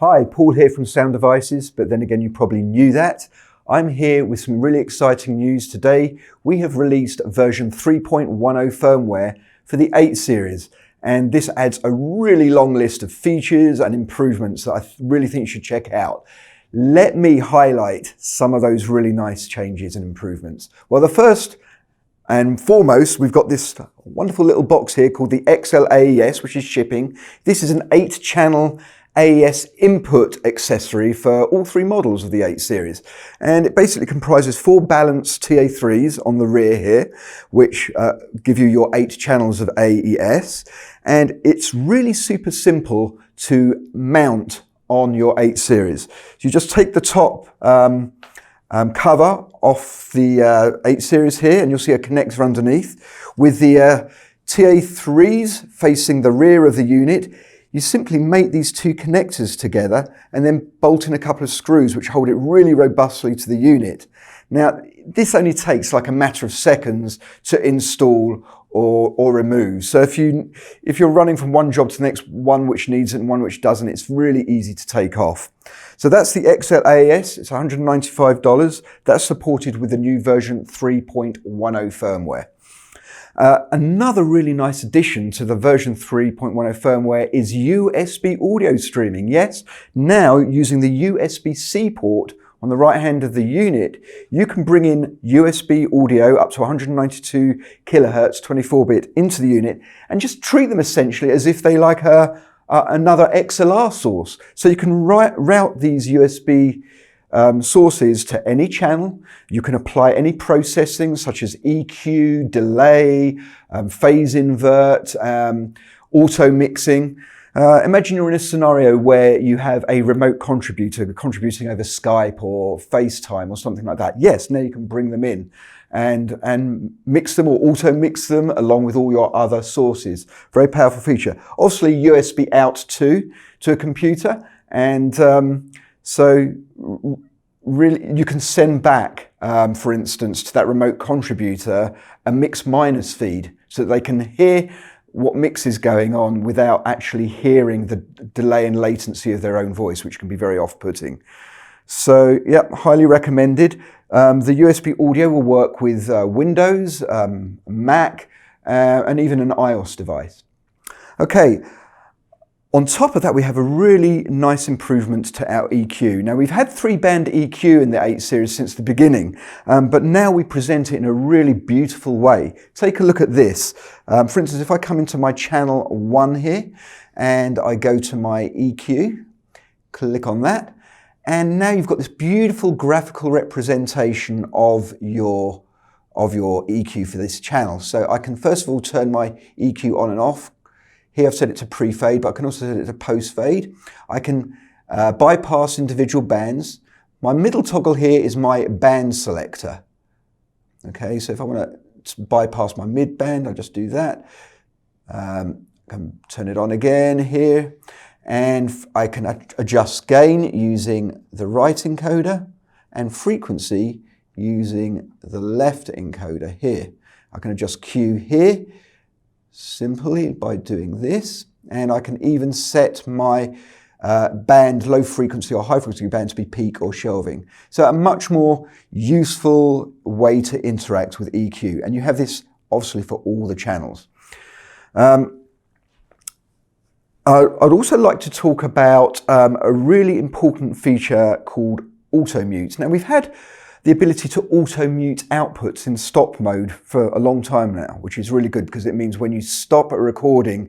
Hi, Paul here from Sound Devices, but then again you probably knew that. I'm here with some really exciting news today. We have released version 3.10 firmware for the 8 series, and this adds a really long list of features and improvements that I really think you should check out. Let me highlight some of those really nice changes and improvements. Well, the first and foremost, we've got this wonderful little box here called the XL AES, which is shipping. This is an 8-channel AES input accessory for all 3 models of the 8 series. And it basically comprises 4 balanced TA3s on the rear here, which give you your 8 channels of AES. And it's really super simple to mount on your 8 series. So you just take the top cover off the 8 series here, and you'll see a connector underneath. With the TA3s facing the rear of the unit, you simply mate these 2 connectors together and then bolt in a couple of screws which hold it really robustly to the unit. Now, this only takes like a matter of seconds to install or remove. So if you're running from one job to the next, one which needs it and one which doesn't, it's really easy to take off. So that's the XL AES. It's $195. That's supported with the new version 3.10 firmware. Another really nice addition to the version 3.10 firmware is USB audio streaming. Yes, now using the USB-C port on the right hand of the unit, you can bring in USB audio up to 192 kilohertz 24-bit into the unit and just treat them essentially as if they like another XLR source. So you can route these USB sources to any channel. You can apply any processing such as EQ, delay, phase invert, auto mixing. Imagine you're in a scenario where you have a remote contributor contributing over Skype or FaceTime or something like that. Yes, now you can bring them in and mix them or auto mix them along with all your other sources. Very powerful feature. Obviously USB out to a computer, and so really you can send back, for instance, to that remote contributor a mix minus feed so that they can hear what mix is going on without actually hearing the delay and latency of their own voice, which can be very off-putting. So, yep, highly recommended. The USB audio will work with Windows, Mac, and even an iOS device. Okay. On top of that, we have a really nice improvement to our EQ. Now, we've had 3-band EQ in the 8 series since the beginning, but now we present it in a really beautiful way. Take a look at this. For instance, if I come into my channel 1 here, and I go to my EQ, click on that, and now you've got this beautiful graphical representation of your EQ for this channel. So I can first of all turn my EQ on and off. Here I've set it to pre-fade, but I can also set it to post-fade. I can bypass individual bands. My middle toggle here is my band selector. Okay, so if I want to bypass my mid band, I just do that. I can turn it on again here, and I can adjust gain using the right encoder and frequency using the left encoder here. I can adjust Q here simply by doing this, and I can even set my band, low frequency or high frequency band, to be peak or shelving. So a much more useful way to interact with EQ, and you have this obviously for all the channels. I'd also like to talk about a really important feature called auto mute. Now, we've had the ability to auto mute outputs in stop mode for a long time now, which is really good because it means when you stop a recording,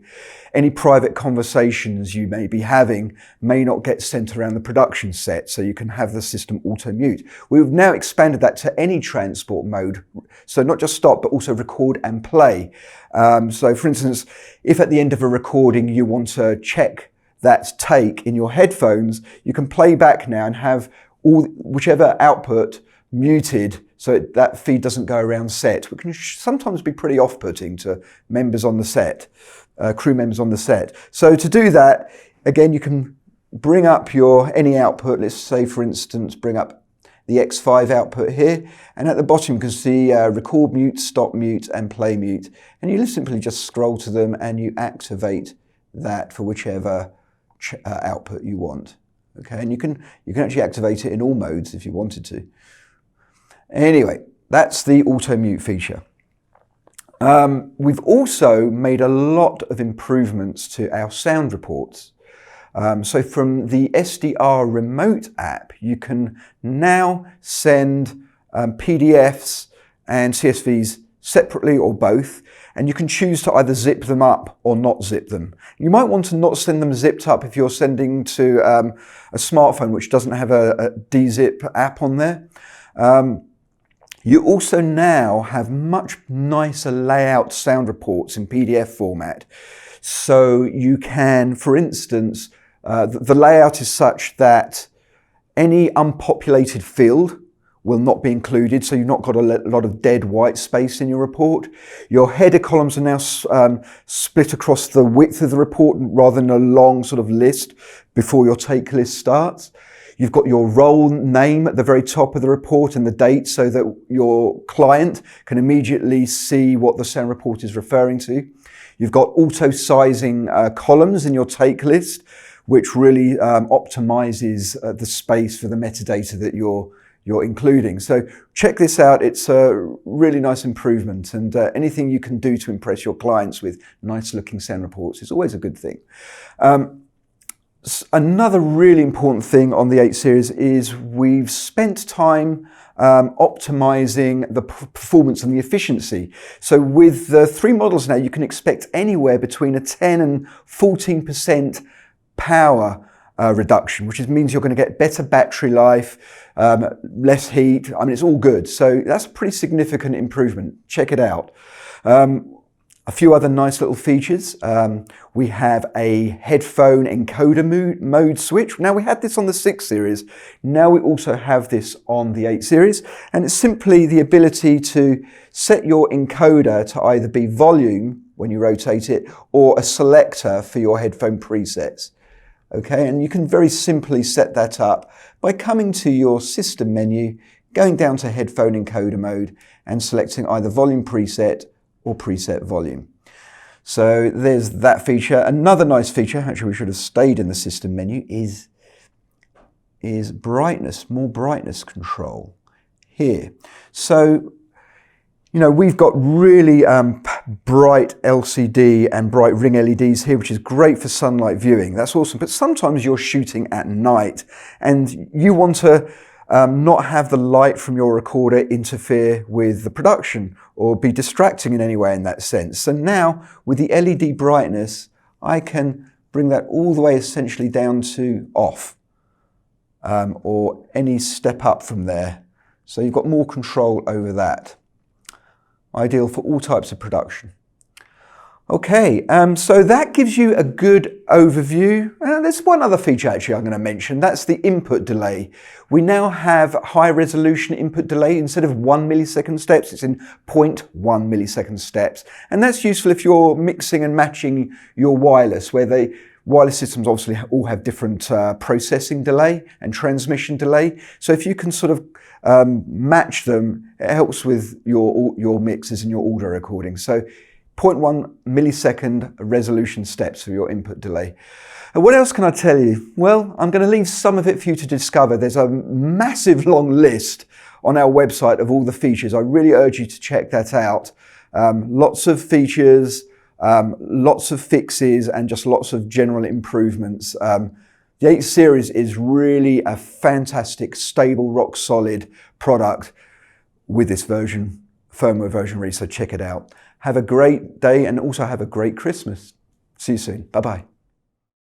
any private conversations you may be having may not get sent around the production set, so you can have the system auto mute. We've now expanded that to any transport mode, so not just stop, but also record and play. So for instance, if at the end of a recording you want to check that take in your headphones, you can play back now and have whichever output muted so that feed doesn't go around set, which can sometimes be pretty off-putting to members on the set, crew members on the set. So to do that, again, you can bring up any output. Let's say, for instance, bring up the X5 output here, and at the bottom you can see record mute, stop mute, and play mute. And you simply just scroll to them and you activate that for whichever output you want. Okay, and you can actually activate it in all modes if you wanted to. Anyway, that's the auto mute feature. We've also made a lot of improvements to our sound reports. So from the SDR remote app, you can now send PDFs and CSVs separately or both, and you can choose to either zip them up or not zip them. You might want to not send them zipped up if you're sending to a smartphone which doesn't have a dzip app on there. You also now have much nicer layout sound reports in PDF format. So you can, for instance, the layout is such that any unpopulated field will not be included, so you've not got a lot of dead white space in your report. Your header columns are now split across the width of the report rather than a long sort of list before your take list starts. You've got your role name at the very top of the report and the date so that your client can immediately see what the sound report is referring to. You've got auto-sizing columns in your take list, which really optimizes the space for the metadata that you're including. So check this out. It's a really nice improvement, and anything you can do to impress your clients with nice looking sound reports is always a good thing. Another really important thing on the 8 series is we've spent time optimizing the performance and the efficiency. So with the 3 models now, you can expect anywhere between a 10 and 14% power reduction, which means you're going to get better battery life, less heat. I mean, it's all good. So that's a pretty significant improvement. Check it out. A few other nice little features. We have a headphone encoder mode switch. Now, we had this on the 6 series. Now we also have this on the 8 series. And it's simply the ability to set your encoder to either be volume when you rotate it or a selector for your headphone presets. Okay, and you can very simply set that up by coming to your system menu, going down to headphone encoder mode and selecting either volume preset or preset volume. So there's that feature. Another nice feature, actually we should have stayed in the system menu, is brightness, more brightness control here. So, you know, we've got really bright LCD and bright ring LEDs here, which is great for sunlight viewing. That's awesome. But sometimes you're shooting at night and you want to not have the light from your recorder interfere with the production or be distracting in any way in that sense. So now with the LED brightness, I can bring that all the way essentially down to off or any step up from there. So you've got more control over that. Ideal for all types of production. Okay, so that gives you a good overview. There's one other feature actually I'm going to mention. That's the input delay. We now have high resolution input delay. Instead of 1 millisecond steps, it's in 0.1 millisecond steps. And that's useful if you're mixing and matching your wireless, where wireless systems obviously all have different processing delay and transmission delay. So if you can sort of match them, it helps with your mixes and your audio recording. So 0.1 millisecond resolution steps for your input delay. And what else can I tell you? Well, I'm going to leave some of it for you to discover. There's a massive long list on our website of all the features. I really urge you to check that out. Lots of features, lots of fixes, and just lots of general improvements. The 8 series is really a fantastic, stable, rock solid product with this version, firmware version really, so check it out. Have a great day and also have a great Christmas. See you soon. Bye-bye.